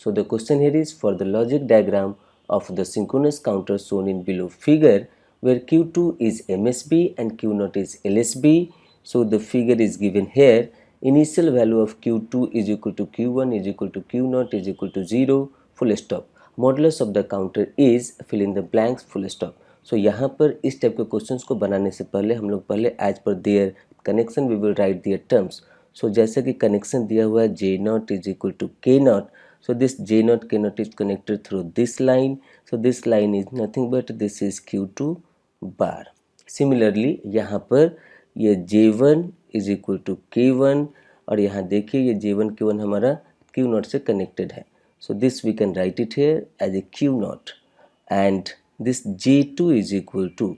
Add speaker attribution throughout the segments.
Speaker 1: So the question here is for the logic diagram of the synchronous counter shown in below figure, where Q2 is MSB and Q0 is LSB. So the figure is given here. Initial value of Q2 is equal to Q1 is equal to Q0 is equal to 0, full stop. Modulus of the counter is fill in the blanks, full stop. So यहाँ पर इस type के questions को बनाने से पहले हम लोग पहले एज पर their connection we will write their terms. So जैसे कि कनेक्शन दिया हुआ है J0 is equal to K0. So this J0 K0 is connected through this line. So this line is nothing but this is Q2 bar. Similarly यहाँ पर ये J1 is equal to K1 और यहाँ देखिए ये J1 K1 हमारा Q0 से connected है. So this we can write it here as a Q0 and this J2 is equal to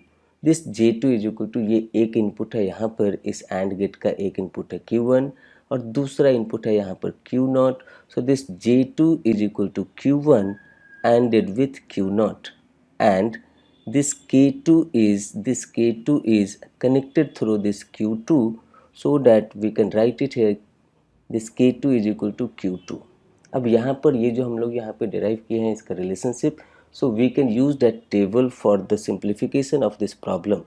Speaker 1: ये एक इनपुट है यहाँ पर इस AND गेट का एक इनपुट है Q1 और दूसरा इनपुट है यहाँ पर Q0. So this J2 is equal to Q1 ANDed with Q0 and this K2 is connected through this Q2, so that we can write it here this K2 is equal to Q2. अब यहाँ पर ये जो हम लोग यहाँ पे derive किए हैं इसका relationship, so we can use that table for the simplification of this problem.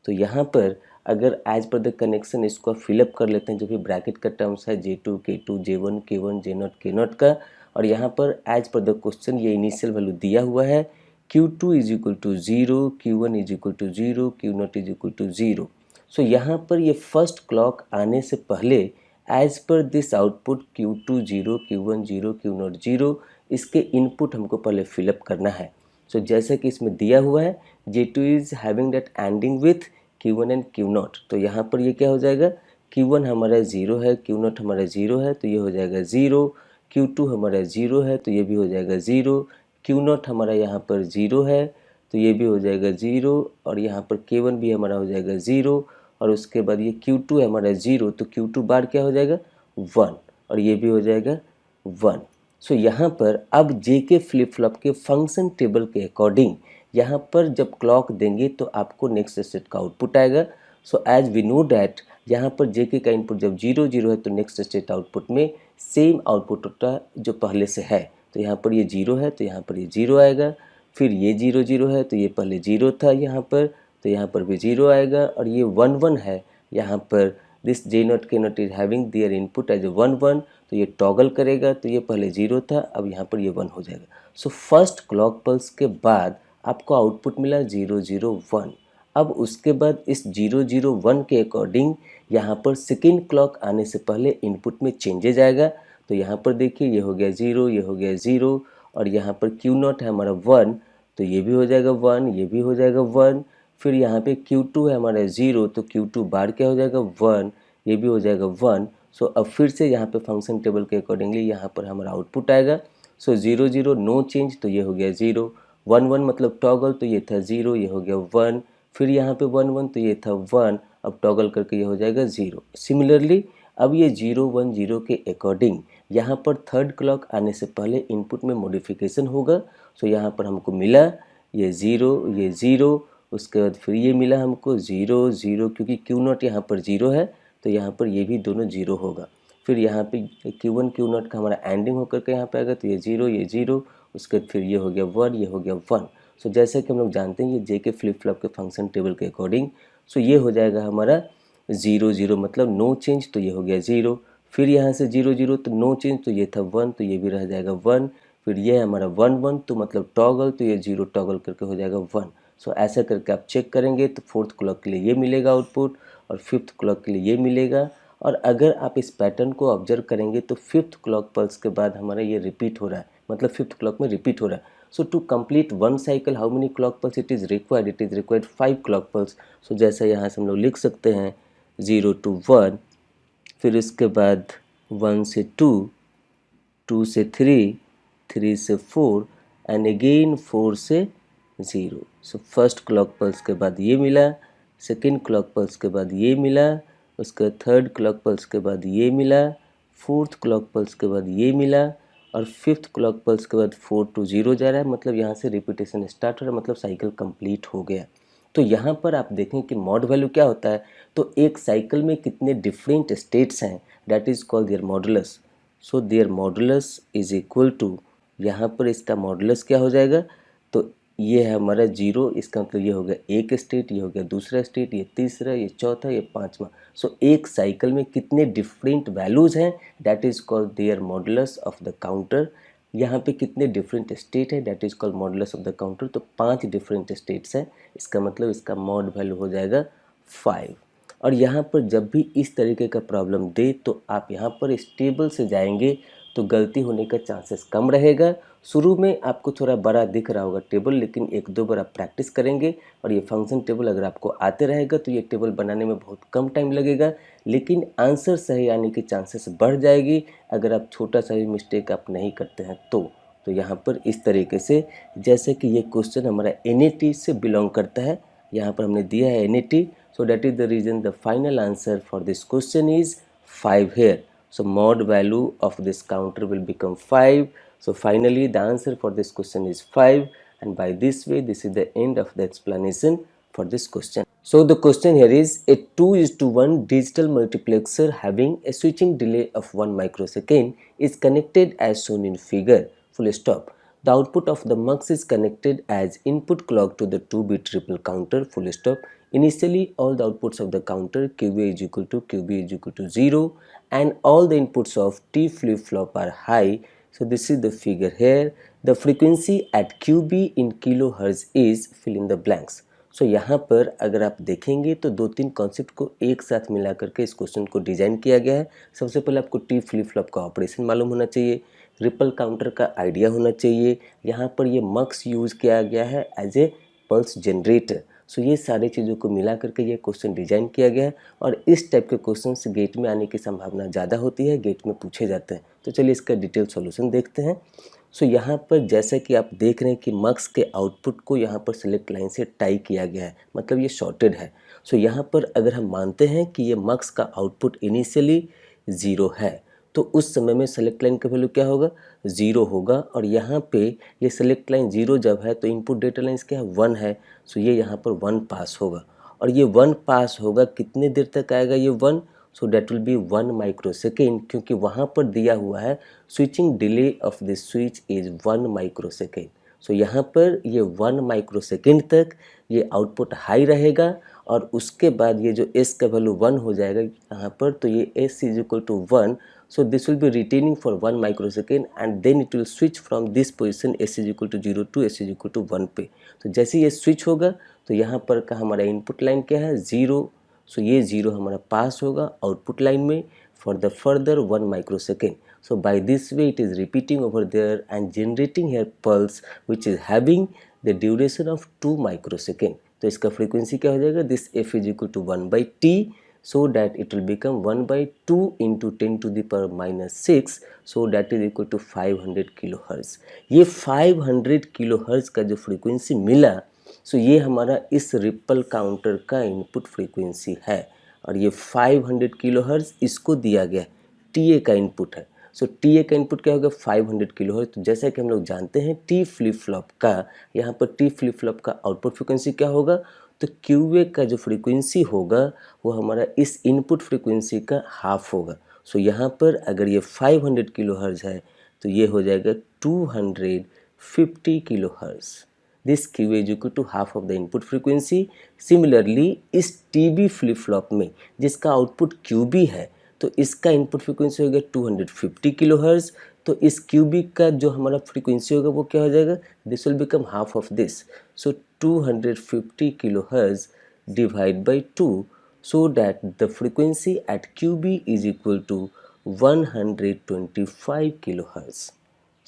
Speaker 1: तो यहाँ पर अगर एज पर द कनेक्शन इसको फिलअप कर लेते हैं जो कि ब्रैकेट का टर्म्स है J2 K2 J1 K1 J0 K0 का, और यहाँ पर एज पर द क्वेश्चन ये इनिशियल वैल्यू दिया हुआ है Q2 is equal to 0, Q1 is equal to 0, Q0 is equal to 0. So यहाँ पर ये फर्स्ट क्लॉक आने से पहले edge per this output Q2 0, Q1 0, Q0 0, इसके इनपुट हमको पहले फिलअप करना है. सो जैसे कि इसमें दिया हुआ है J2 is having that ending with Q1 and Q0. तो यहाँ पर ये क्या हो जाएगा, Q1 हमारा 0 है, Q0 हमारा 0 है तो ये हो जाएगा 0, Q2 हमारा 0 है तो ये भी हो जाएगा 0, Q0 हमारा यहाँ पर 0 है तो ये भी हो जाएगा 0 और यहाँ पर K1 भी हमारा हो जाएगा 0 और उसके बाद ये Q2 है हमारा 0 तो Q2 बार क्या हो जाएगा 1 और ये भी हो जाएगा 1. सो यहाँ पर अब J के फ्लिप फ्लॉप के फंक्शन टेबल के अकॉर्डिंग यहाँ पर जब क्लॉक देंगे तो आपको नेक्स्ट स्टेट का आउटपुट आएगा. So as we know that यहाँ पर J के का इनपुट जब 0 0 है तो नेक्स्ट स्टेट आउटपुट में सेम आउटपुट होता है जो पहले से है. तो यहाँ पर ये 0 है तो यहाँ पर ये 0 आएगा, फिर ये 0 0 है तो ये पहले 0 था यहाँ पर तो यहाँ पर भी 0 आएगा, और ये 1 1 है यहाँ पर this J0 K0 is having their input as 1 1 तो ये टॉगल करेगा तो ये पहले 0 था अब यहाँ पर ये 1 हो जाएगा. सो फर्स्ट क्लॉक पल्स के बाद आपको आउटपुट मिला 0 0 1. अब उसके बाद इस 0 0 1 के अकॉर्डिंग यहाँ पर सेकेंड क्लॉक आने से पहले इनपुट में चेंजेज आएगा. तो यहाँ पर देखिए ये हो गया 0, ये हो गया 0 और यहाँ पर Q0 है हमारा 1 तो ये भी हो जाएगा 1, ये भी हो जाएगा 1. फिर यहाँ पे Q2 है हमारा 0 तो Q2 बार क्या हो जाएगा 1, ये भी हो जाएगा 1. सो अब फिर से यहाँ पे फंक्शन टेबल के अकॉर्डिंगली यहाँ पर हमारा आउटपुट आएगा. सो 0 0 नो चेंज तो ये हो गया 0, 1 1 मतलब टॉगल तो ये था 0, ये हो गया 1, फिर यहाँ पे 1 1 तो ये था 1, अब टॉगल करके ये हो जाएगा 0. सिमिलरली अब ये 0 1 0 के अकॉर्डिंग यहाँ पर थर्ड क्लॉक आने से पहले इनपुट में मॉडिफिकेशन होगा. सो यहाँ पर हमको मिला ये 0, उसके बाद फिर ये मिला हमको 0 0 क्योंकि Q0 यहाँ पर 0 है तो यहाँ पर ये भी दोनों 0 होगा. फिर यहाँ पे Q1 Q0 का हमारा एंडिंग होकर के यहाँ पे आएगा तो ये 0, उसके बाद फिर ये हो गया 1, ये हो गया 1. सो जैसे कि हम लोग जानते हैं ये J के फ्लिप फ्लॉप के फंक्शन टेबल के अकॉर्डिंग, सो ये हो जाएगा हमारा 0 0 मतलब नो चेंज तो ये हो गया 0, फिर यहाँ से 0 0 तो नो चेंज तो ये था 1 तो ये भी रह जाएगा 1, फिर ये हमारा 1 1 तो मतलब टॉगल तो ये 0 टॉगल करके हो जाएगा 1. सो ऐसा करके आप चेक करेंगे तो फोर्थ क्लॉक के लिए ये मिलेगा आउटपुट और फिफ्थ क्लॉक के लिए ये मिलेगा. और अगर आप इस पैटर्न को ऑब्जर्व करेंगे तो फिफ्थ क्लॉक पल्स के बाद हमारा ये रिपीट हो रहा है, मतलब फिफ्थ क्लॉक में रिपीट हो रहा है. So to complete one cycle how many clock pulse it is required 5 clock pulse. So जैसा यहाँ से हम लोग लिख सकते हैं 0 to 1, फिर उसके बाद 1 से 2, 2 से 3, 3 से 4 एंड अगेन 4 से 0. सो फर्स्ट क्लॉक पल्स के बाद ये मिला, सेकेंड क्लॉक पल्स के बाद ये मिला, उसके थर्ड क्लॉक पल्स के बाद ये मिला, फोर्थ क्लॉक पल्स के बाद ये मिला और फिफ्थ क्लॉक पल्स के बाद 4 to 0 जा रहा है, मतलब यहाँ से रिपीटेशन स्टार्ट हो रहा है, मतलब साइकिल कंप्लीट हो गया. तो यहाँ पर आप देखें कि मॉड वैल्यू क्या होता है, तो एक साइकिल में कितने डिफरेंट स्टेट्स हैं, that is called their modulus. So their modulus is equal to यहाँ पर इसका मॉडुलस क्या हो जाएगा, तो ये है हमारा 0, इसका मतलब ये हो गया एक स्टेट, ये हो गया दूसरा स्टेट, ये तीसरा, ये चौथा, ये पांचवा। सो एक साइकिल में कितने डिफरेंट वैल्यूज़ हैं, that is called their modulus of the counter. यहाँ पे कितने डिफरेंट स्टेट है, that is called modulus of the counter. तो 5 डिफरेंट स्टेट्स हैं, इसका मतलब इसका मॉड वैल्यू हो जाएगा 5। और यहाँ पर जब भी इस तरीके का प्रॉब्लम दे तो आप यहाँ पर इस टेबल से जाएंगे तो गलती होने का चांसेस कम रहेगा। शुरू में आपको थोड़ा बड़ा दिख रहा होगा टेबल, लेकिन एक दो बार आप प्रैक्टिस करेंगे और ये फंक्शन टेबल अगर आपको आते रहेगा तो ये टेबल बनाने में बहुत कम टाइम लगेगा, लेकिन आंसर सही आने की चांसेस बढ़ जाएगी अगर आप छोटा सा भी मिस्टेक आप नहीं करते हैं तो यहाँ पर इस तरीके से, जैसे कि ये क्वेश्चन हमारा NAT से बिलोंग करता है, यहाँ पर हमने दिया है NAT, so that is the reason the final answer for this question is 5 here. So mod value of this counter will become 5. So finally the answer for this question is 5, and by this way this is the end of the explanation for this question. So the question here is a 2:1 digital multiplexer having a switching delay of 1 microsecond is connected as shown in figure, full stop. The output of the mux is connected as input clock to the 2-bit ripple counter, full stop. Initially all the outputs of the counter QA is equal to 0 and all the inputs of T flip-flop are high. So this is the figure here. The frequency at QB in kilohertz is fill in the blanks. So यहाँ पर अगर आप देखेंगे तो 2-3 concept को एक साथ मिला करके इस क्वेश्चन को डिज़ाइन किया गया है। सबसे पहले आपको टी फ्लिप फ्लॉप का ऑपरेशन मालूम होना चाहिए, रिपल काउंटर का आइडिया होना चाहिए, यहाँ पर ये मक्स यूज़ किया गया है एज ए पल्स जनरेटर। सो ये सारी चीज़ों को मिला करके ये क्वेश्चन डिज़ाइन किया गया है और इस टाइप के क्वेश्चंस गेट में आने की संभावना ज़्यादा होती है, गेट में पूछे जाते हैं। तो चलिए इसका डिटेल सॉल्यूशन देखते हैं। सो यहाँ पर जैसा कि आप देख रहे हैं कि मक्स के आउटपुट को यहाँ पर सेलेक्ट लाइन से टाई किया गया है, मतलब ये शॉर्टेड है। सो यहाँ पर अगर हम मानते हैं कि ये मक्स का आउटपुट इनिशियली 0 है तो उस समय में सेलेक्ट लाइन का वैल्यू क्या होगा, 0 होगा। और यहाँ पे ये सेलेक्ट लाइन 0 जब है तो इनपुट डेटा लाइन्स क्या है, 1 है। सो ये यहाँ पर 1 पास होगा और ये 1 पास होगा, कितने देर तक आएगा ये 1, so that will be 1 microsecond, क्योंकि वहाँ पर दिया हुआ है switching delay of this switch is 1 microsecond. So यहाँ पर ये 1 माइक्रोसेकेंड तक ये आउटपुट हाई रहेगा और उसके बाद ये जो S का वैल्यू 1 हो जाएगा यहाँ पर, तो ये S is equal to 1। So this will be retaining for 1 microsecond and then it will switch from this position S is equal to 0 to S is equal to 1 पे। तो जैसे ये स्विच होगा तो यहाँ पर का हमारा इनपुट लाइन क्या है, 0। सो ये 0 हमारा पास होगा आउटपुट लाइन में for the further 1 microsecond. So by this way it is repeating over there and generating here pulse which is having the duration of 2 microsecond. तो इसका फ्रीक्वेंसी क्या हो जाएगा, this F is equal to 1 by T, so that it will become 1 by 2 into 10 to the power minus 6, so that is equal to 500 kilohertz. ये 500 kilohertz का जो frequency मिला, सो ये हमारा इस रिपल काउंटर का इनपुट फ्रीक्वेंसी है और ये 500 किलोहर्ट्ज़ इसको दिया गया TA का इनपुट है। सो TA का इनपुट क्या होगा, 500 किलोहर्ट्ज़। तो जैसा कि हम लोग जानते हैं टी फ्लिप फ्लॉप का, यहाँ पर टी फ्लिप फ्लॉप का आउटपुट फ्रीक्वेंसी क्या होगा, तो QA का जो फ्रीक्वेंसी होगा वो हमारा इस इनपुट फ्रीक्वेंसी का हाफ होगा। सो यहाँ पर अगर ये 500 किलोहर्ट्ज़ है तो ये हो जाएगा 250 kilohertz. This QA is equal to half of the input frequency. Similarly इस TB फ्लिप फ्लॉप में जिसका आउटपुट QB है तो इसका इनपुट फ्रीक्वेंसी होगा 250 किलोहर्ट्ज़। तो इस QB का जो हमारा फ्रीक्वेंसी होगा वो क्या हो जाएगा, this will become half of this. So 250 kilohertz divided by 2, so that the frequency at QB is equal to 125 kilohertz.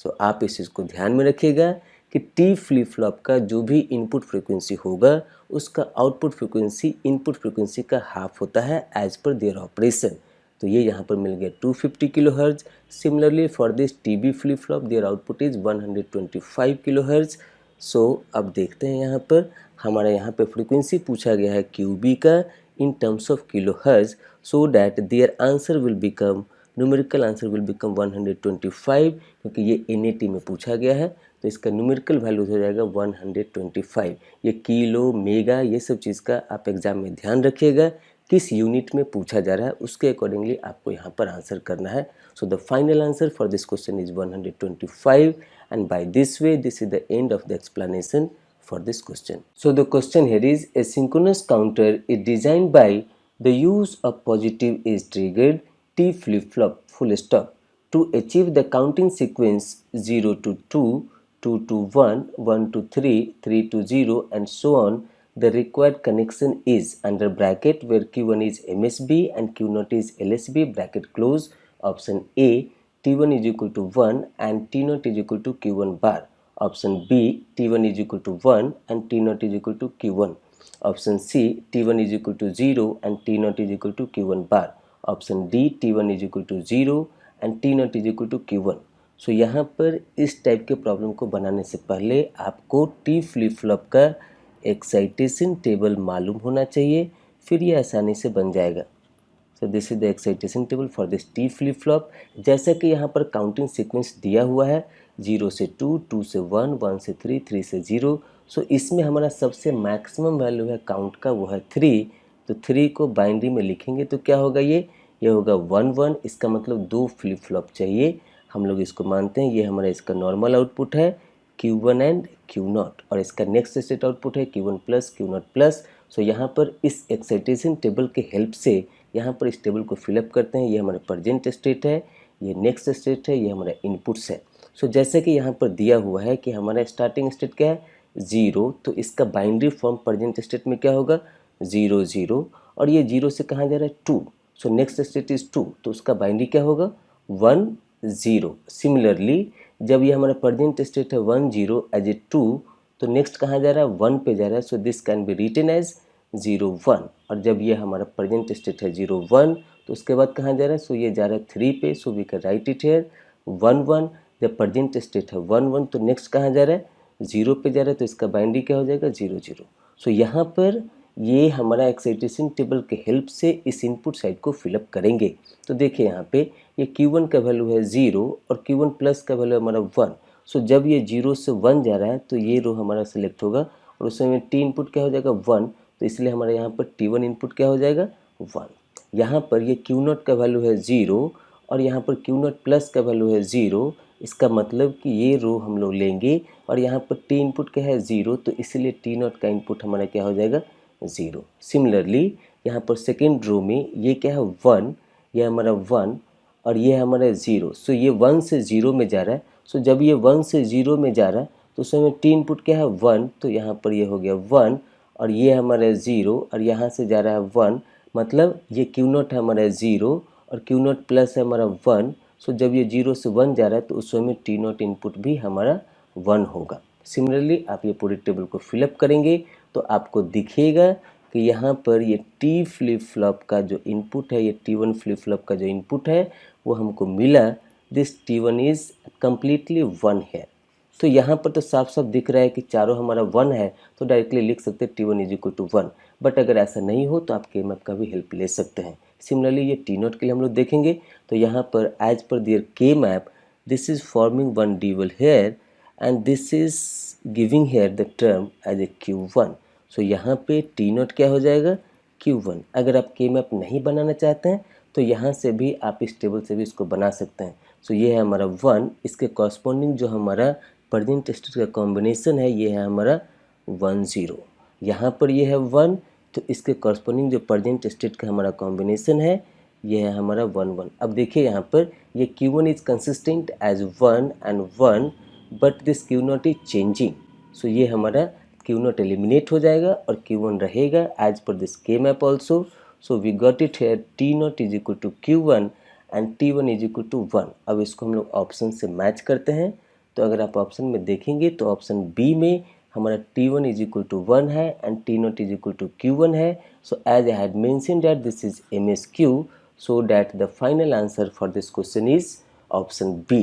Speaker 1: So आप इस चीज़ को ध्यान में रखिएगा कि टी फ्लिप फ्लॉप का जो भी इनपुट फ्रीक्वेंसी होगा उसका आउटपुट फ्रीक्वेंसी इनपुट फ्रीक्वेंसी का हाफ होता है एज पर देयर ऑपरेशन। तो ये यहाँ पर मिल गया 250 kilohertz. Similarly for this TB flip flop there output is 125 kilohertz. So अब देखते हैं यहाँ पर हमारा यहाँ पे फ्रीक्वेंसी पूछा गया है QB का in terms of kilohertz, so that their answer will become, numerical answer will become 125, क्योंकि ये NAT में पूछा गया है तो इसका न्यूमेरिकल वैल्यू हो जाएगा 125। ये किलो मेगा ये सब चीज़ का आप एग्ज़ाम में ध्यान रखिएगा, किस यूनिट में पूछा जा रहा है उसके अकॉर्डिंगली आपको यहाँ पर आंसर करना है। So the final answer for this question is 125 and by this way this is the end of the explanation for this question. So the question here is, a synchronous counter is designed by the use of positive is triggered T flip-flop full stop to achieve the counting sequence 0 to 2, 2 to 1, 1 to 3, 3 to 0 and so on. The required connection is under bracket where Q1 is MSB and Q0 is LSB bracket close. Option A, T1 is equal to 1 and T0 is equal to Q1 bar. Option B, T1 is equal to 1 and T0 is equal to Q1. Option C, T1 is equal to 0 and T0 is equal to Q1 bar. Option D, T1 is equal to 0 and T0 is equal to Q1. So यहाँ पर इस type के problem को बनाने से पहले आपको T flip flop का एक्साइटेशन टेबल मालूम होना चाहिए, फिर ये आसानी से बन जाएगा. सो this is the excitation table for this T flip flop. जैसा कि यहाँ पर काउंटिंग सीक्वेंस दिया हुआ है 0 से 2, 2 से 1, 1 से 3, 3 से 0. सो इसमें हमारा सबसे मैक्सिमम वैल्यू है काउंट का, वो है 3. तो 3 को बाइनरी में लिखेंगे तो क्या होगा, ये होगा 1 1. इसका मतलब 2 फ्लिप फ्लॉप चाहिए. हम लोग इसको मानते हैं ये हमारा इसका नॉर्मल आउटपुट है Q1 एंड Q0 और इसका नेक्स्ट स्टेट आउटपुट है Q1 प्लस Q0 प्लस. सो यहाँ पर इस एक्साइटेशन टेबल के हेल्प से यहाँ पर इस टेबल को फिलअप करते हैं. ये हमारा प्रेजेंट स्टेट है, ये नेक्स्ट स्टेट है, ये हमारा इनपुट्स है. सो जैसे कि यहाँ पर दिया हुआ है कि हमारा स्टार्टिंग स्टेट क्या है 0, तो इसका बाइनरी फॉर्म प्रेजेंट स्टेट में क्या होगा 0 0 और ये 0 से कहाँ जा रहा है 2. सो नेक्स्ट स्टेट इज 2, तो उसका बाइनरी क्या होगा 1 0. सिमिलरली जब ये हमारा प्रेजेंट स्टेट है 1 0 एज ए 2, तो नेक्स्ट कहाँ जा रहा है 1 पे जा रहा है. So this can be written as 0 1. और जब ये हमारा प्रेजेंट स्टेट है 0 1, तो उसके बाद कहाँ जा रहा है, सो ये जा रहा है 3 पे. So we can write it here 1 1. जब प्रेजेंट स्टेट है 1 1, तो नेक्स्ट कहाँ जा रहा है 0 पे जा रहा है, तो इसका बाइनरी क्या हो जाएगा 0 0. सो यहाँ पर ये हमारा एक्साइटेशन टेबल के हेल्प से इस इनपुट साइड को फिलअप करेंगे. तो देखिए यहाँ पे ये Q1 का वैल्यू है 0 और Q1 प्लस का वैल्यू है हमारा 1. सो जब ये 0 से 1 जा रहा है तो ये रो हमारा सिलेक्ट होगा और उसमें T इनपुट क्या हो जाएगा 1. तो इसलिए हमारा यहाँ पर T1 इनपुट क्या हो जाएगा 1. यहाँ पर ये Q0 का वैल्यू है 0 और यहाँ पर Q0 प्लस का वैल्यू है 0. इसका मतलब कि ये रो हम लोग लेंगे और यहाँ पर T इनपुट क्या है 0, तो इसलिए T0 का इनपुट हमारा क्या हो जाएगा 0. सिमिलरली यहाँ पर सेकेंड रो में ये क्या है 1, ये हमारा 1 और ये हमारा 0. सो ये 1 से 0 में जा रहा है. सो जब ये 1 से 0 में जा रहा है तो उसमें T इनपुट क्या है 1, तो यहाँ पर ये हो गया 1 और ये हमारा 0 और यहाँ से जा रहा है 1. मतलब ये Q0 है हमारा 0 और Q0 प्लस है हमारा 1. सो जब ये 0 से 1 जा रहा है तो उस समय T0 इनपुट भी हमारा 1 होगा. सिमिलरली आप ये पूरे टेबल को फिलअप करेंगे तो आपको दिखेगा कि यहाँ पर ये टी फ्लिप फ्लॉप का जो इनपुट है, ये T1 फ्लिप फ्लॉप का जो इनपुट है वो हमको मिला. दिस T1 इज़ कम्प्लीटली 1 है. तो यहाँ पर तो साफ साफ दिख रहा है कि चारों हमारा 1 है, तो डायरेक्टली लिख सकते हैं T1 is equal to 1. But अगर ऐसा नहीं हो तो आप के मैप का भी हेल्प ले सकते हैं. सिमिलरली ये T0 के लिए हम लोग देखेंगे तो यहाँ पर as per their K map this is forming one dual here and this is giving here the term as a Q1. So यहाँ पे T0 क्या हो जाएगा Q1. अगर आप के मैप नहीं बनाना चाहते हैं तो यहाँ से भी आप इस टेबल से भी इसको बना सकते हैं. सो ये है हमारा 1, इसके कॉरस्पॉन्डिंग जो हमारा प्रेजेंट स्टेट का कॉम्बिनेशन है ये है हमारा 1 0. यहाँ पर ये है 1, तो इसके कॉरस्पॉन्डिंग जो प्रेजेंट स्टेट का हमारा कॉम्बिनेशन है ये है हमारा 1 1. अब देखिए यहाँ पर ये Q1 is consistent as 1 and 1 but this Q0 is changing. So ये हमारा Q0 एलिमिनेट हो जाएगा और Q1 रहेगा as per this K map also. So we got it here T0 is equal to Q1 and T1 is equal to 1. अब इसको हम लोग ऑप्शन से मैच करते हैं. तो अगर आप ऑप्शन में देखेंगे तो ऑप्शन बी में हमारा T1 इज इक्वल टू 1 है and T0 is equal to Q1 है. So as I had mentioned that this is MSQ, so that the final answer for this question is option B.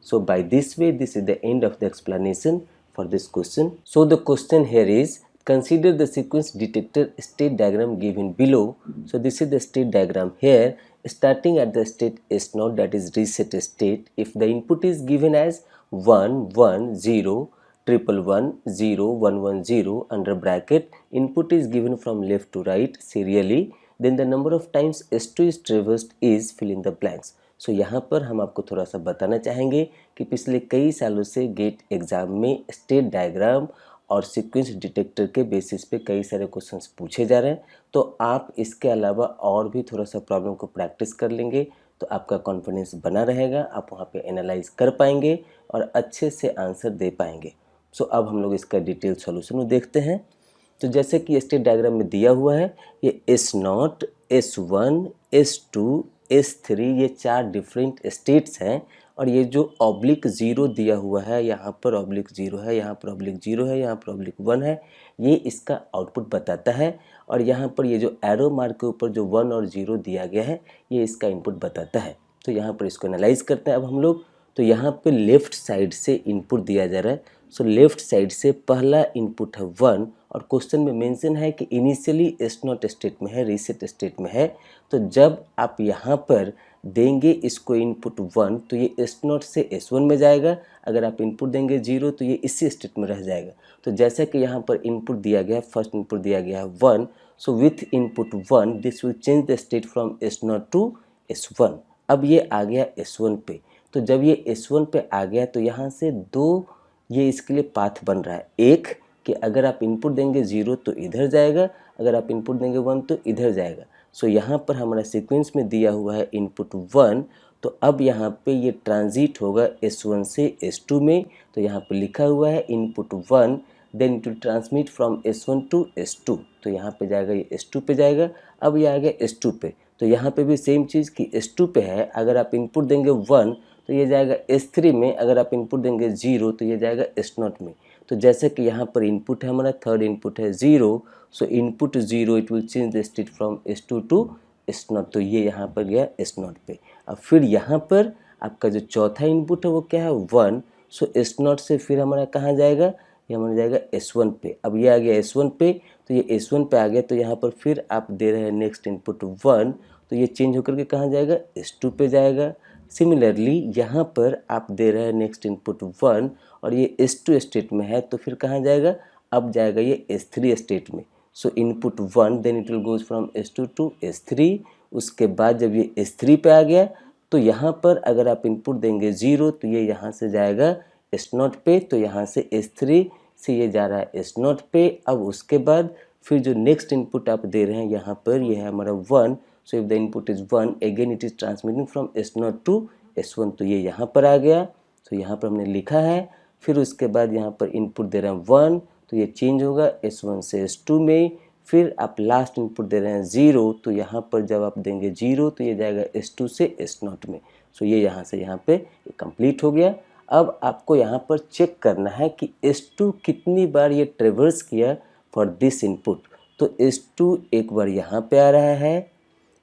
Speaker 1: So by this way this is the end of the explanation for this question. So the question here is, consider the sequence detector state diagram given below. So this is the state diagram here, starting at the state S0, that is reset state. If the input is given as 1 1 0 111 0 110 under bracket, input is given from left to right serially, then the number of times S2 is traversed is fill in the blanks. सो यहाँ पर हम आपको थोड़ा सा बताना चाहेंगे कि पिछले कई सालों से गेट एग्ज़ाम में स्टेट डायग्राम और सीक्वेंस डिटेक्टर के बेसिस पे कई सारे क्वेश्चंस पूछे जा रहे हैं। तो आप इसके अलावा और भी थोड़ा सा प्रॉब्लम को प्रैक्टिस कर लेंगे तो आपका कॉन्फिडेंस बना रहेगा, आप वहाँ पे एनालाइज कर पाएंगे और अच्छे से आंसर दे पाएंगे। सो अब हम लोग इसका डिटेल सॉल्यूशन देखते हैं। तो जैसे कि स्टेट डायग्राम में दिया हुआ है, ये S0, S1, S2, S3 ये 4 डिफरेंट स्टेट्स हैं और ये जो ऑब्लिक 0 दिया हुआ है, यहाँ पर ऑब्लिक 0 है, यहाँ पर ऑब्लिक 0 है, यहाँ पर ऑब्लिक 1 है, ये इसका आउटपुट बताता है। और यहाँ पर ये जो एरो मार्क के ऊपर जो 1 और 0 दिया गया है, ये इसका इनपुट बताता है। तो यहाँ पर इसको एनालाइज करते हैं अब हम लोग। तो यहाँ पे लेफ़्ट साइड से इनपुट दिया जा रहा है। सो लेफ़्ट साइड से पहला इनपुट है 1 और क्वेश्चन में मेंशन है कि इनिशियली S0 स्टेट में है, रीसेट स्टेट में है। तो जब आप यहाँ पर देंगे इसको इनपुट 1 तो ये S0 से S1 में जाएगा। अगर आप इनपुट देंगे 0 तो ये इसी स्टेट में रह जाएगा। तो जैसा कि यहाँ पर इनपुट दिया गया है, फर्स्ट इनपुट दिया गया है 1, so with input 1 this will change the state from S0 to S1। अब ये आ गया S1 पे। तो जब ये S1 पे आ गया तो यहाँ से दो ये इसके लिए पाथ बन रहा है। एक कि अगर आप इनपुट देंगे 0 तो इधर जाएगा, अगर आप इनपुट देंगे 1 तो इधर जाएगा। सो यहाँ पर हमारा सीक्वेंस में दिया हुआ है इनपुट 1, तो अब यहाँ पे ये ट्रांजिट होगा S1 से S2 में। तो यहाँ पे लिखा हुआ है input 1 then it will transmit from S1 to S2। तो यहाँ पे जाएगा, ये S2 पे जाएगा। अब ये आ गया S2 पे। तो यहाँ पे भी सेम चीज़ कि S2 पे है, अगर आप इनपुट देंगे 1 तो ये जाएगा S3 में, अगर आप इनपुट देंगे 0 तो ये जाएगा S0 में। तो जैसे कि यहाँ पर इनपुट है, हमारा थर्ड इनपुट है 0, so input 0 it will change the state from S2 to S0। तो ये यहाँ पर गया S0 पे। अब फिर यहाँ पर आपका जो चौथा इनपुट है वो क्या है 1, सो S0 से फिर हमारा कहाँ जाएगा, ये हमारा जाएगा S1 पे। अब ये आ गया S1 पे, तो ये S1 पे आ गया। तो यहाँ पर फिर आप दे रहे हैं नेक्स्ट इनपुट 1, तो ये चेंज होकर के कहाँ जाएगा, S2 पे जाएगा। सिमिलरली यहाँ पर आप दे रहे हैं नेक्स्ट इनपुट 1 और ये S2 स्टेट में है, तो फिर कहाँ जाएगा, अब जाएगा ये S3 स्टेट में। So input 1 then it will goes from S2 to S3। उसके बाद जब ये S3 पे आ गया तो यहाँ पर अगर आप इनपुट देंगे 0 तो ये यहाँ से जाएगा S0 पे। तो यहाँ से S3 से ये जा रहा है S0 पे। अब उसके बाद फिर जो नेक्स्ट इनपुट आप दे रहे हैं यहाँ पर, ये है हमारा 1। So if the input is 1 again it is transmitting from S0 to S1। तो ये यहाँ पर आ गया। तो यहाँ पर हमने लिखा है। फिर उसके बाद यहाँ पर इनपुट दे रहे हैं 1, तो ये चेंज होगा S1 से S2 में। फिर आप लास्ट इनपुट दे रहे हैं 0, तो यहाँ पर जब आप देंगे 0 तो ये जाएगा S2 से S0 में। सो ये यहाँ से यहाँ पे कंप्लीट हो गया। अब आपको यहाँ पर चेक करना है कि S2 कितनी बार ये ट्रेवर्स किया फॉर दिस इनपुट। तो S2 एक बार यहाँ पे आ रहा है,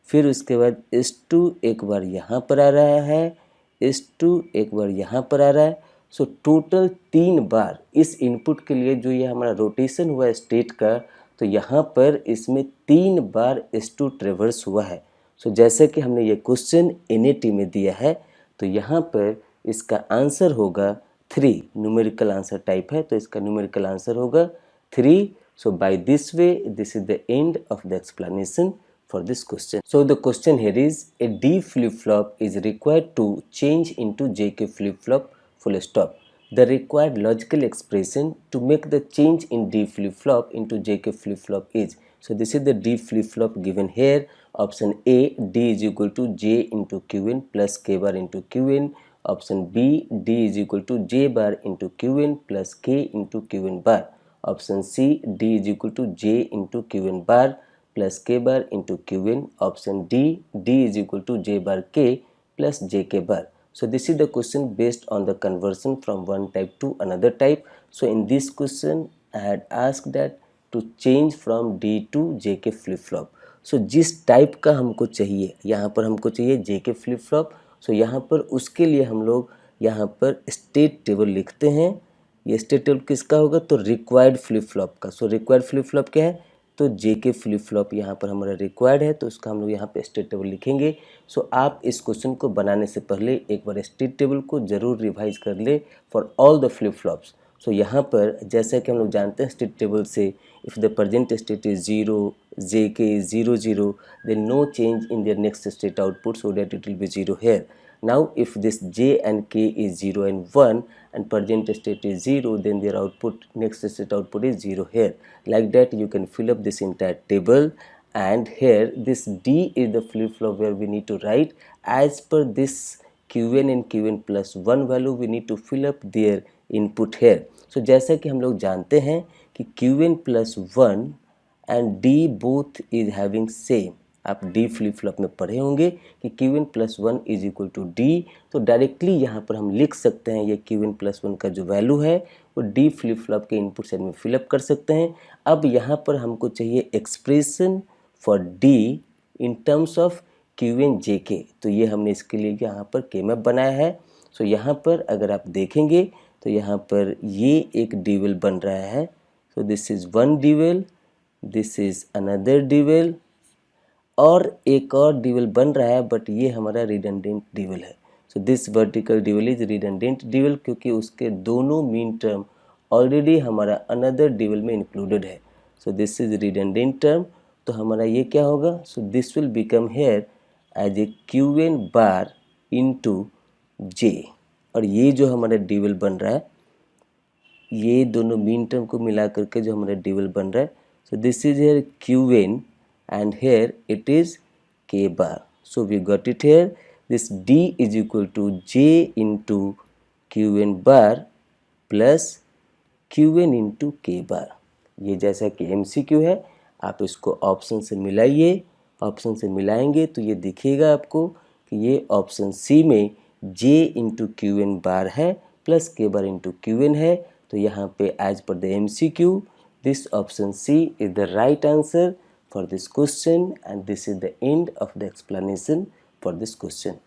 Speaker 1: फिर उसके बाद S2 एक बार यहाँ पर आ रहा है, S2 एक बार यहाँ पर आ रहा है। सो टोटल 3 बार इस इनपुट के लिए जो ये हमारा रोटेशन हुआ है स्टेट का, तो यहाँ पर इसमें 3 बार S2 ट्रेवर्स हुआ है। सो जैसे कि हमने ये क्वेश्चन NAT में दिया है, तो यहाँ पर इसका आंसर होगा 3। न्यूमेरिकल आंसर टाइप है तो इसका न्यूमेरिकल आंसर होगा 3। So by this way this is the end of the explanation for this question. So the question here is a D flip-flop is required to change into JK flip-flop full stop. The required logical expression to make the change in D flip-flop into JK flip-flop is, so this is the D flip-flop given here. Option A, D is equal to J into Qn plus K bar into Qn. Option B, D is equal to J bar into Qn plus K into Qn bar. Option C, D is equal to J into Qn bar plus K bar into Qn. Option D, D is equal to J bar K plus JK bar. So this is the question based on the conversion from one type to another type. So in this question I had asked that to change from D to JK flip flop. So जिस type का हमको चाहिए, यहाँ पर हमको चाहिए JK flip flop. So यहाँ पर उसके लिए हम लोग यहाँ पर स्टेट टेबल लिखते हैं। ये स्टेट टेबल किसका होगा, तो रिक्वायर्ड फ्लिप फ्लॉप का। सो रिक्वायर्ड फ्लिप फ्लॉप क्या है, तो JK फ्लिप फ्लॉप यहाँ पर हमारा रिक्वायर्ड है, तो उसका हम लोग यहाँ पे स्टेट टेबल लिखेंगे। सो आप इस क्वेश्चन को बनाने से पहले एक बार स्टेट टेबल को ज़रूर रिवाइज कर ले for all the flip flops. So यहाँ पर जैसा कि हम लोग जानते हैं स्टेट टेबल से, if the present state is 0, JK is 0 0, then no change in their next state output, so that it will be 0 here. Now if this j and k is 0 and 1 and present state is 0, then their output, next state output is 0 here. Like that you can fill up this entire table, and here this D is the flip-flop where we need to write as per this Qn and Qn plus 1 value, we need to fill up their input here. So जैसा कि हम लोग जानते हैं कि Qn plus 1 and D both is having same, आप D flip flop में पढ़े होंगे कि Qn plus 1 is equal to D, तो डायरेक्टली यहाँ पर हम लिख सकते हैं ये Qn plus 1 का जो वैल्यू है वो D फ्लिप फ्लॉप के इनपुट साइड में फिलअप कर सकते हैं। अब यहाँ पर हमको चाहिए expression for D in terms of Qn JK, तो ये हमने इसके लिए यहाँ पर K मैप बनाया है। सो यहाँ पर अगर आप देखेंगे तो यहाँ पर ये एक ड्यूअल बन रहा है। So this is one dual, this is another dual, और एक और ड्यूअल बन रहा है बट ये हमारा रिडंडेंट ड्यूअल है। So this vertical dual is redundant dual क्योंकि उसके दोनों मीन टर्म ऑलरेडी हमारा अनदर ड्यूअल में इंक्लूडेड है। So this is redundant term, तो हमारा ये क्या होगा, so this will become here as a Qn bar into J, और ये जो हमारा ड्यूअल बन रहा है ये दोनों मीन टर्म को मिला करके जो हमारा ड्यूअल बन रहा है, so this is here Qn and here it is K bar. So we got it here, this D is equal to J into Qn bar plus Qn into K bar। ये जैसा कि MCQ है, आप इसको option से मिलाइए, option से मिलाएंगे तो ये दिखेगा आपको कि ये ऑप्शन सी में J इंटू Qn बार है plus K bar into Qn है, तो यहाँ पे as per the MCQ this option C is the right answer for this question, and this is the end of the explanation for this question.